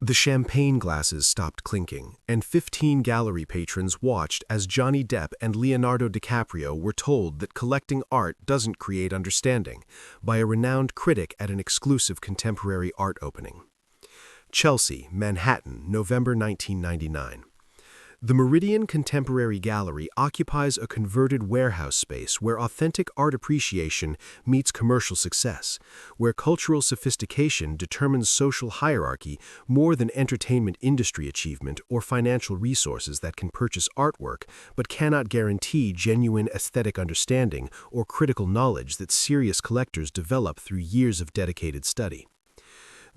The champagne glasses stopped clinking, and 15 gallery patrons watched as Johnny Depp and Leonardo DiCaprio were told that collecting art doesn't create understanding by a renowned critic at an exclusive contemporary art opening. Chelsea, Manhattan, November 1999. The Meridian Contemporary Gallery occupies a converted warehouse space where authentic art appreciation meets commercial success, where cultural sophistication determines social hierarchy more than entertainment industry achievement or financial resources that can purchase artwork but cannot guarantee genuine aesthetic understanding or critical knowledge that serious collectors develop through years of dedicated study.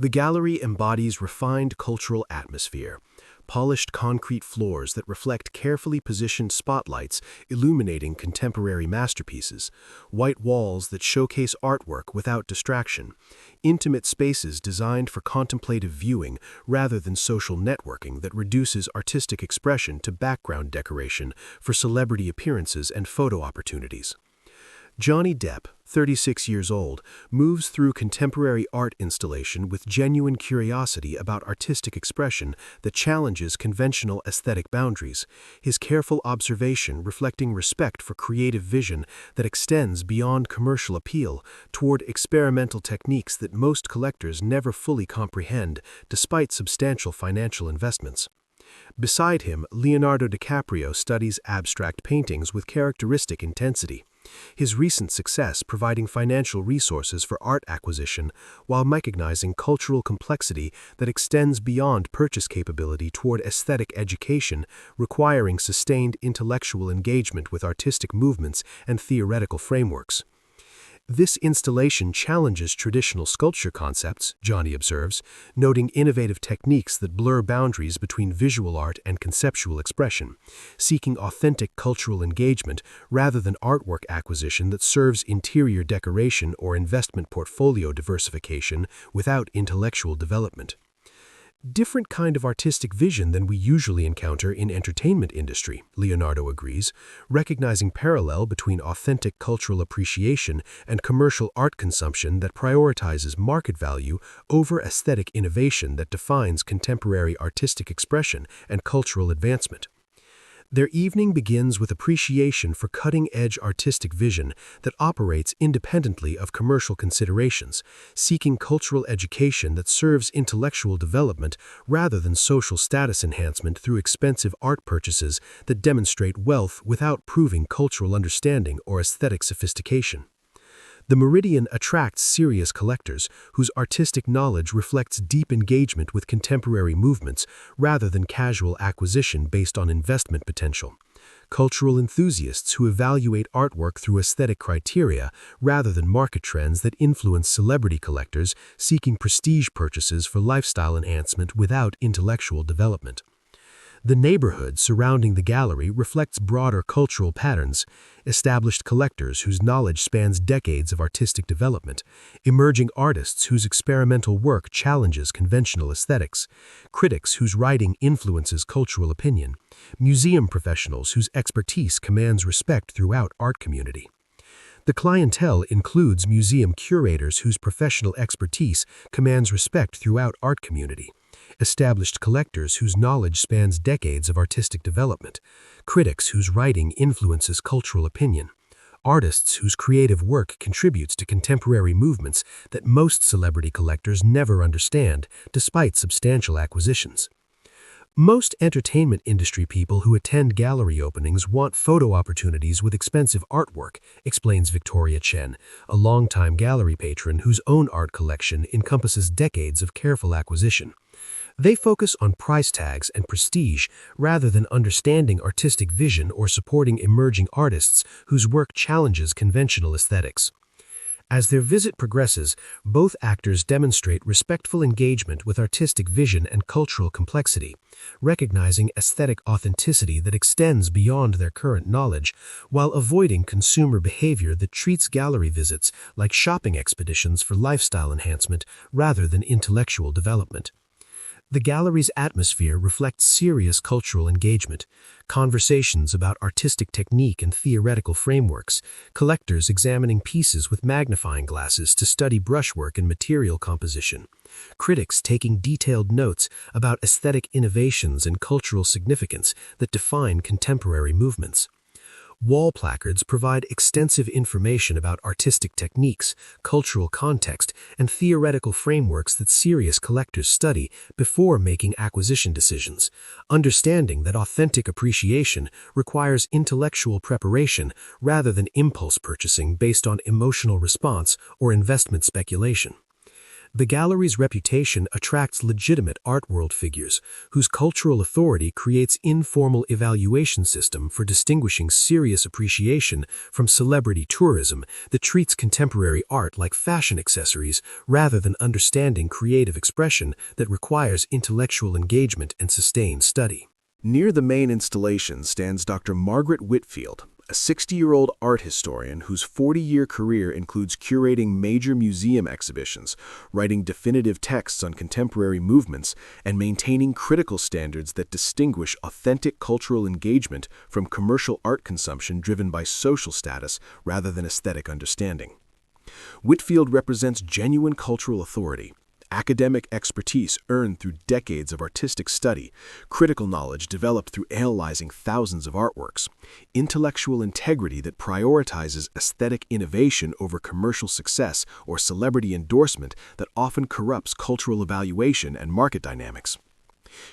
The gallery embodies refined cultural atmosphere, polished concrete floors that reflect carefully positioned spotlights illuminating contemporary masterpieces, white walls that showcase artwork without distraction, intimate spaces designed for contemplative viewing rather than social networking that reduces artistic expression to background decoration for celebrity appearances and photo opportunities. Johnny Depp, 36 years old, moves through contemporary art installation with genuine curiosity about artistic expression that challenges conventional aesthetic boundaries, his careful observation reflecting respect for creative vision that extends beyond commercial appeal toward experimental techniques that most collectors never fully comprehend despite substantial financial investments. Beside him, Leonardo DiCaprio studies abstract paintings with characteristic intensity, his recent success providing financial resources for art acquisition while recognizing cultural complexity that extends beyond purchase capability toward aesthetic education, requiring sustained intellectual engagement with artistic movements and theoretical frameworks. This installation challenges traditional sculpture concepts, Johnny observes, noting innovative techniques that blur boundaries between visual art and conceptual expression, seeking authentic cultural engagement rather than artwork acquisition that serves interior decoration or investment portfolio diversification without intellectual development. Different kind of artistic vision than we usually encounter in entertainment industry, Leonardo agrees, recognizing parallel between authentic cultural appreciation and commercial art consumption that prioritizes market value over aesthetic innovation that defines contemporary artistic expression and cultural advancement. Their evening begins with appreciation for cutting-edge artistic vision that operates independently of commercial considerations, seeking cultural education that serves intellectual development rather than social status enhancement through expensive art purchases that demonstrate wealth without proving cultural understanding or aesthetic sophistication. The Meridian attracts serious collectors whose artistic knowledge reflects deep engagement with contemporary movements rather than casual acquisition based on investment potential. Cultural enthusiasts who evaluate artwork through aesthetic criteria rather than market trends that influence celebrity collectors seeking prestige purchases for lifestyle enhancement without intellectual development. The neighborhood surrounding the gallery reflects broader cultural patterns, established collectors whose knowledge spans decades of artistic development, emerging artists whose experimental work challenges conventional aesthetics, critics whose writing influences cultural opinion, museum professionals whose expertise commands respect throughout art community. The clientele includes museum curators whose professional expertise commands respect throughout art community, established collectors whose knowledge spans decades of artistic development, critics whose writing influences cultural opinion, artists whose creative work contributes to contemporary movements that most celebrity collectors never understand despite substantial acquisitions. Most entertainment industry people who attend gallery openings want photo opportunities with expensive artwork, explains Victoria Chen, a longtime gallery patron whose own art collection encompasses decades of careful acquisition. They focus on price tags and prestige rather than understanding artistic vision or supporting emerging artists whose work challenges conventional aesthetics. As their visit progresses, both actors demonstrate respectful engagement with artistic vision and cultural complexity, recognizing aesthetic authenticity that extends beyond their current knowledge, while avoiding consumer behavior that treats gallery visits like shopping expeditions for lifestyle enhancement rather than intellectual development. The gallery's atmosphere reflects serious cultural engagement, conversations about artistic technique and theoretical frameworks, collectors examining pieces with magnifying glasses to study brushwork and material composition, critics taking detailed notes about aesthetic innovations and cultural significance that define contemporary movements. Wall placards provide extensive information about artistic techniques, cultural context, and theoretical frameworks that serious collectors study before making acquisition decisions, understanding that authentic appreciation requires intellectual preparation rather than impulse purchasing based on emotional response or investment speculation. The gallery's reputation attracts legitimate art world figures, whose cultural authority creates informal evaluation system for distinguishing serious appreciation from celebrity tourism that treats contemporary art like fashion accessories rather than understanding creative expression that requires intellectual engagement and sustained study. Near the main installation stands Dr. Margaret Whitfield, a 60-year-old art historian whose 40-year career includes curating major museum exhibitions, writing definitive texts on contemporary movements, and maintaining critical standards that distinguish authentic cultural engagement from commercial art consumption driven by social status rather than aesthetic understanding. Whitfield represents genuine cultural authority, academic expertise earned through decades of artistic study, critical knowledge developed through analyzing thousands of artworks, intellectual integrity that prioritizes aesthetic innovation over commercial success or celebrity endorsement that often corrupts cultural evaluation and market dynamics.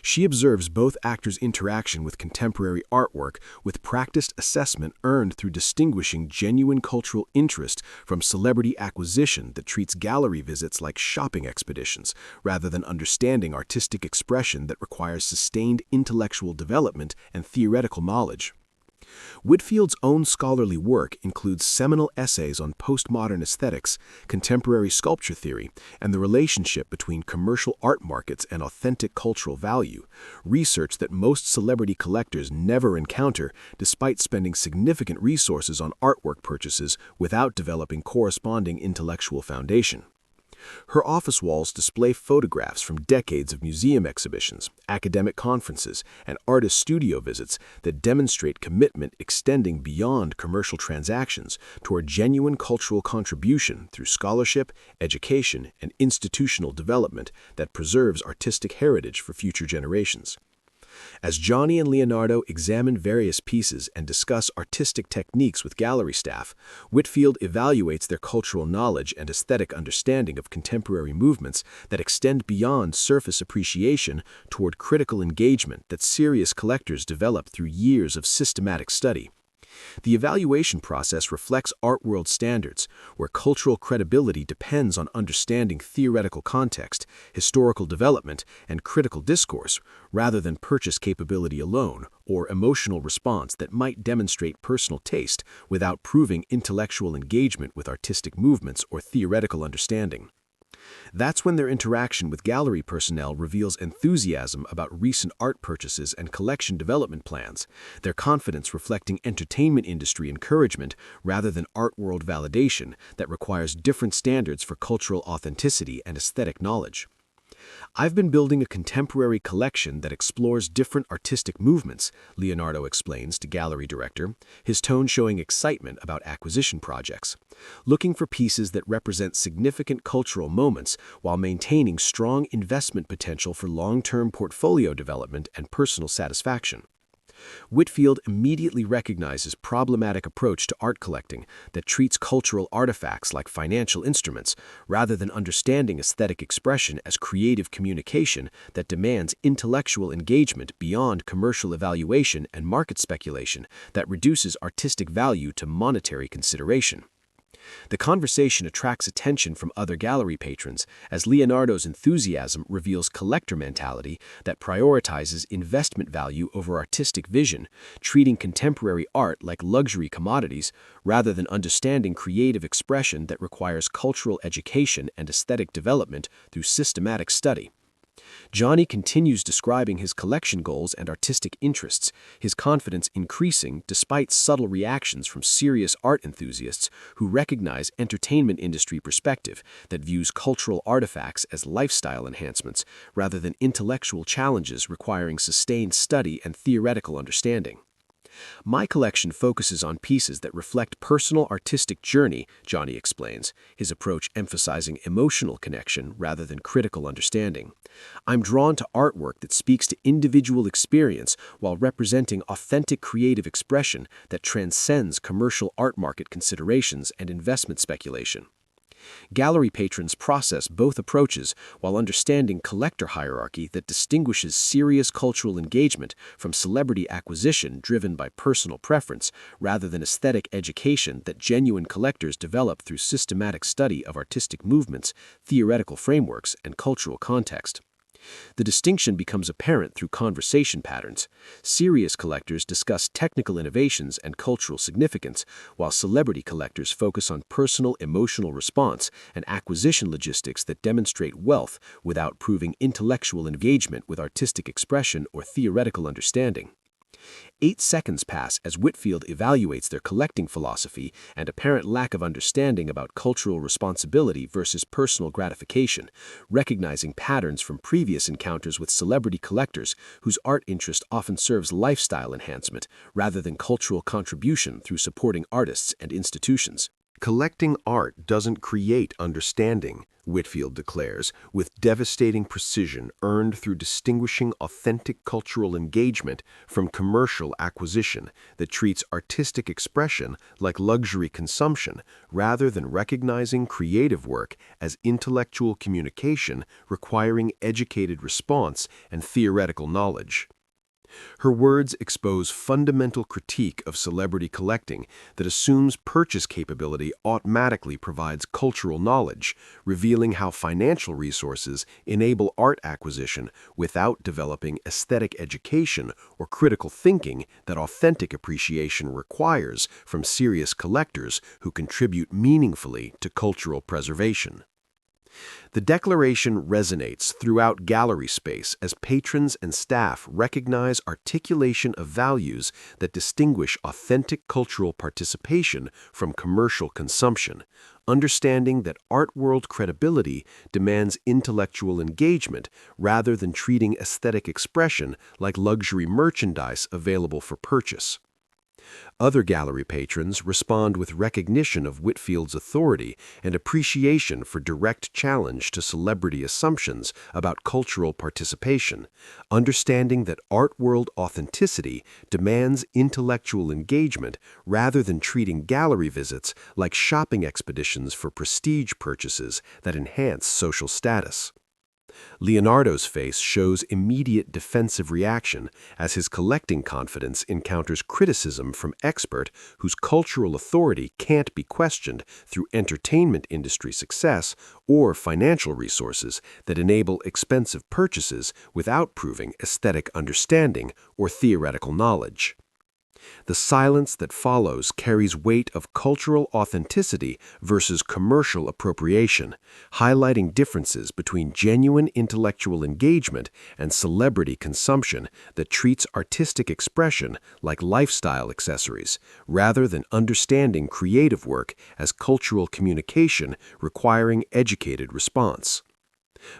She observes both actors' interaction with contemporary artwork with practiced assessment earned through distinguishing genuine cultural interest from celebrity acquisition that treats gallery visits like shopping expeditions, rather than understanding artistic expression that requires sustained intellectual development and theoretical knowledge. Whitfield's own scholarly work includes seminal essays on postmodern aesthetics, contemporary sculpture theory, and the relationship between commercial art markets and authentic cultural value, research that most celebrity collectors never encounter despite spending significant resources on artwork purchases without developing corresponding intellectual foundation. Her office walls display photographs from decades of museum exhibitions, academic conferences, and artist studio visits that demonstrate commitment extending beyond commercial transactions toward genuine cultural contribution through scholarship, education, and institutional development that preserves artistic heritage for future generations. As Johnny and Leonardo examine various pieces and discuss artistic techniques with gallery staff, Whitfield evaluates their cultural knowledge and aesthetic understanding of contemporary movements that extend beyond surface appreciation toward critical engagement that serious collectors develop through years of systematic study. The evaluation process reflects art world standards, where cultural credibility depends on understanding theoretical context, historical development, and critical discourse, rather than purchase capability alone or emotional response that might demonstrate personal taste without proving intellectual engagement with artistic movements or theoretical understanding. That's when their interaction with gallery personnel reveals enthusiasm about recent art purchases and collection development plans, their confidence reflecting entertainment industry encouragement rather than art world validation that requires different standards for cultural authenticity and aesthetic knowledge. I've been building a contemporary collection that explores different artistic movements, Leonardo explains to gallery director, his tone showing excitement about acquisition projects, looking for pieces that represent significant cultural moments while maintaining strong investment potential for long-term portfolio development and personal satisfaction. Whitfield immediately recognizes problematic approach to art collecting that treats cultural artifacts like financial instruments rather than understanding aesthetic expression as creative communication that demands intellectual engagement beyond commercial evaluation and market speculation that reduces artistic value to monetary consideration. The conversation attracts attention from other gallery patrons as Leonardo's enthusiasm reveals collector mentality that prioritizes investment value over artistic vision, treating contemporary art like luxury commodities rather than understanding creative expression that requires cultural education and aesthetic development through systematic study. Johnny continues describing his collection goals and artistic interests, his confidence increasing despite subtle reactions from serious art enthusiasts who recognize entertainment industry perspective that views cultural artifacts as lifestyle enhancements rather than intellectual challenges requiring sustained study and theoretical understanding. My collection focuses on pieces that reflect personal artistic journey, Johnny explains, his approach emphasizing emotional connection rather than critical understanding. I'm drawn to artwork that speaks to individual experience while representing authentic creative expression that transcends commercial art market considerations and investment speculation. Gallery patrons process both approaches while understanding collector hierarchy that distinguishes serious cultural engagement from celebrity acquisition driven by personal preference rather than aesthetic education that genuine collectors develop through systematic study of artistic movements, theoretical frameworks, and cultural context. The distinction becomes apparent through conversation patterns. Serious collectors discuss technical innovations and cultural significance, while celebrity collectors focus on personal emotional response and acquisition logistics that demonstrate wealth without proving intellectual engagement with artistic expression or theoretical understanding. 8 seconds pass as Whitfield evaluates their collecting philosophy and apparent lack of understanding about cultural responsibility versus personal gratification, recognizing patterns from previous encounters with celebrity collectors whose art interest often serves lifestyle enhancement rather than cultural contribution through supporting artists and institutions. Collecting art doesn't create understanding, Whitfield declares, with devastating precision earned through distinguishing authentic cultural engagement from commercial acquisition that treats artistic expression like luxury consumption rather than recognizing creative work as intellectual communication requiring educated response and theoretical knowledge. Her words expose fundamental critique of celebrity collecting that assumes purchase capability automatically provides cultural knowledge, revealing how financial resources enable art acquisition without developing aesthetic education or critical thinking that authentic appreciation requires from serious collectors who contribute meaningfully to cultural preservation. The declaration resonates throughout gallery space as patrons and staff recognize articulation of values that distinguish authentic cultural participation from commercial consumption, understanding that art world credibility demands intellectual engagement rather than treating aesthetic expression like luxury merchandise available for purchase. Other gallery patrons respond with recognition of Whitfield's authority and appreciation for direct challenge to celebrity assumptions about cultural participation, understanding that art world authenticity demands intellectual engagement rather than treating gallery visits like shopping expeditions for prestige purchases that enhance social status. Leonardo's face shows immediate defensive reaction as his collecting confidence encounters criticism from expert whose cultural authority can't be questioned through entertainment industry success or financial resources that enable expensive purchases without proving aesthetic understanding or theoretical knowledge. The silence that follows carries weight of cultural authenticity versus commercial appropriation, highlighting differences between genuine intellectual engagement and celebrity consumption that treats artistic expression like lifestyle accessories, rather than understanding creative work as cultural communication requiring educated response.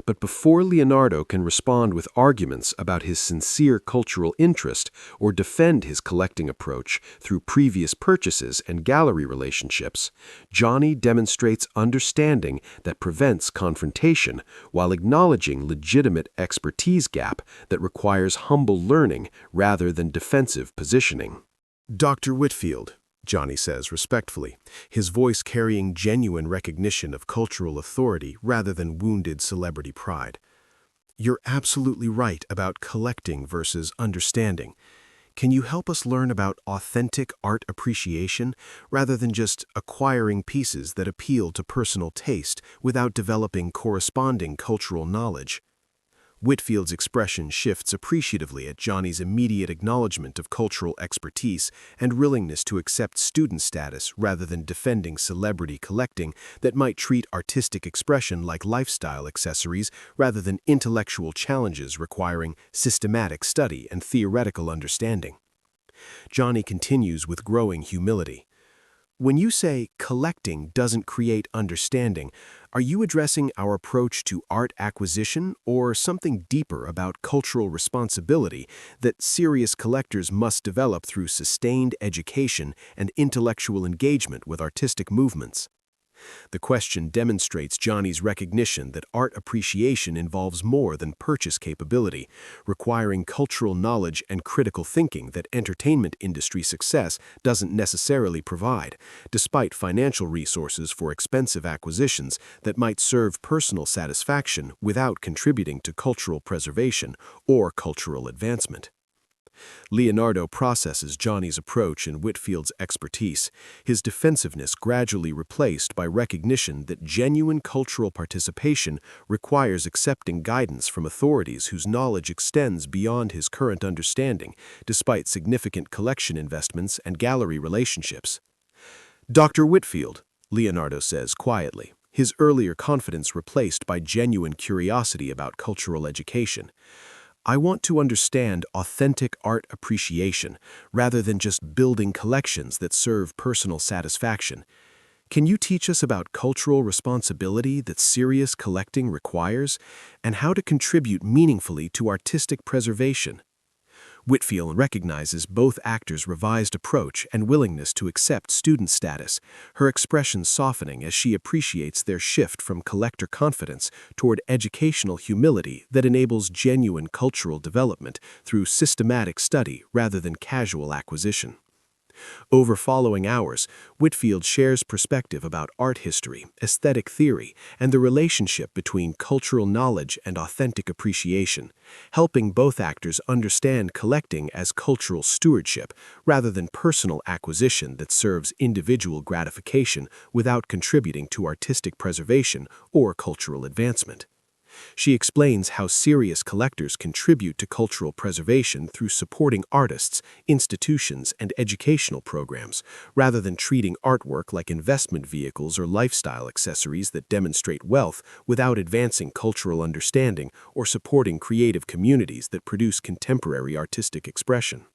But before Leonardo can respond with arguments about his sincere cultural interest or defend his collecting approach through previous purchases and gallery relationships, Johnny demonstrates understanding that prevents confrontation while acknowledging legitimate expertise gap that requires humble learning rather than defensive positioning. Dr. Whitfield, Johnny says respectfully, his voice carrying genuine recognition of cultural authority rather than wounded celebrity pride. You're absolutely right about collecting versus understanding. Can you help us learn about authentic art appreciation rather than just acquiring pieces that appeal to personal taste without developing corresponding cultural knowledge? Whitfield's expression shifts appreciatively at Johnny's immediate acknowledgement of cultural expertise and willingness to accept student status rather than defending celebrity collecting that might treat artistic expression like lifestyle accessories rather than intellectual challenges requiring systematic study and theoretical understanding. Johnny continues with growing humility. When you say collecting doesn't create understanding, are you addressing our approach to art acquisition or something deeper about cultural responsibility that serious collectors must develop through sustained education and intellectual engagement with artistic movements? The question demonstrates Johnny's recognition that art appreciation involves more than purchase capability, requiring cultural knowledge and critical thinking that entertainment industry success doesn't necessarily provide, despite financial resources for expensive acquisitions that might serve personal satisfaction without contributing to cultural preservation or cultural advancement. Leonardo processes Johnny's approach and Whitfield's expertise, his defensiveness gradually replaced by recognition that genuine cultural participation requires accepting guidance from authorities whose knowledge extends beyond his current understanding, despite significant collection investments and gallery relationships. "Dr. Whitfield," Leonardo says quietly, his earlier confidence replaced by genuine curiosity about cultural education, "I want to understand authentic art appreciation rather than just building collections that serve personal satisfaction. Can you teach us about cultural responsibility that serious collecting requires and how to contribute meaningfully to artistic preservation?" Whitfield recognizes both actors' revised approach and willingness to accept student status, her expression softening as she appreciates their shift from collector confidence toward educational humility that enables genuine cultural development through systematic study rather than casual acquisition. Over following hours, Whitfield shares perspective about art history, aesthetic theory, and the relationship between cultural knowledge and authentic appreciation, helping both actors understand collecting as cultural stewardship rather than personal acquisition that serves individual gratification without contributing to artistic preservation or cultural advancement. She explains how serious collectors contribute to cultural preservation through supporting artists, institutions, and educational programs, rather than treating artwork like investment vehicles or lifestyle accessories that demonstrate wealth without advancing cultural understanding or supporting creative communities that produce contemporary artistic expression.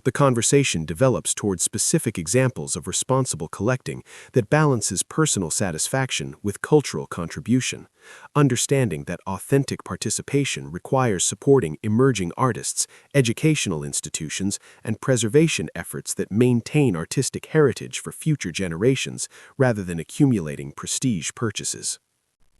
The conversation develops toward specific examples of responsible collecting that balances personal satisfaction with cultural contribution, understanding that authentic participation requires supporting emerging artists, educational institutions, and preservation efforts that maintain artistic heritage for future generations rather than accumulating prestige purchases.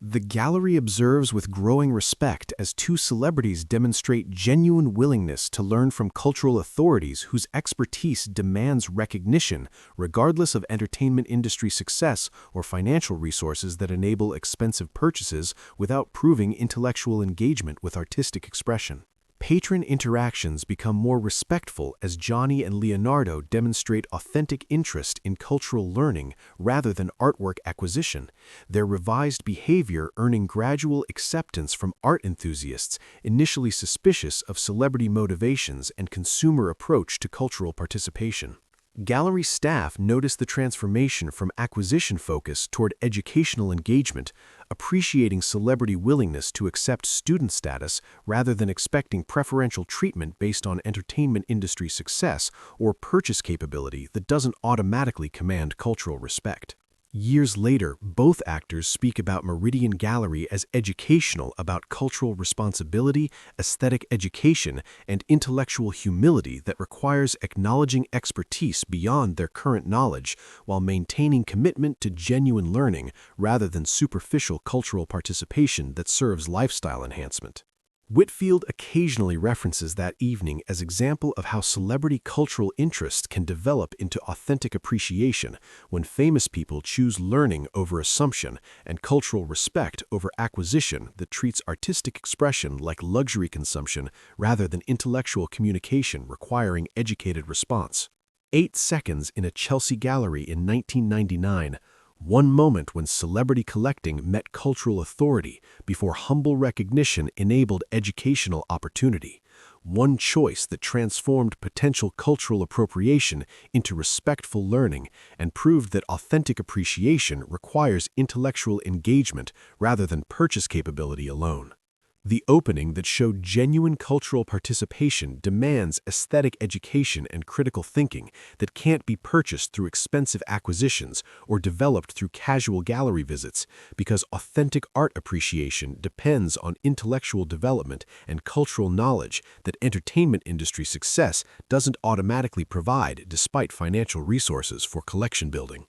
The gallery observes with growing respect as two celebrities demonstrate genuine willingness to learn from cultural authorities whose expertise demands recognition, regardless of entertainment industry success or financial resources that enable expensive purchases without proving intellectual engagement with artistic expression. Patron interactions become more respectful as Johnny and Leonardo demonstrate authentic interest in cultural learning rather than artwork acquisition, their revised behavior earning gradual acceptance from art enthusiasts initially suspicious of celebrity motivations and consumer approach to cultural participation. Gallery staff notice the transformation from acquisition focus toward educational engagement, appreciating celebrity willingness to accept student status rather than expecting preferential treatment based on entertainment industry success or purchase capability that doesn't automatically command cultural respect. Years later, both actors speak about Meridian Gallery as educational about cultural responsibility, aesthetic education, and intellectual humility that requires acknowledging expertise beyond their current knowledge while maintaining commitment to genuine learning rather than superficial cultural participation that serves lifestyle enhancement. Whitfield occasionally references that evening as example of how celebrity cultural interest can develop into authentic appreciation when famous people choose learning over assumption and cultural respect over acquisition that treats artistic expression like luxury consumption rather than intellectual communication requiring educated response. 8 seconds in a Chelsea gallery in 1999. One moment when celebrity collecting met cultural authority before humble recognition enabled educational opportunity. One choice that transformed potential cultural appropriation into respectful learning and proved that authentic appreciation requires intellectual engagement rather than purchase capability alone. The opening that showed genuine cultural participation demands aesthetic education and critical thinking that can't be purchased through expensive acquisitions or developed through casual gallery visits, because authentic art appreciation depends on intellectual development and cultural knowledge that entertainment industry success doesn't automatically provide despite financial resources for collection building.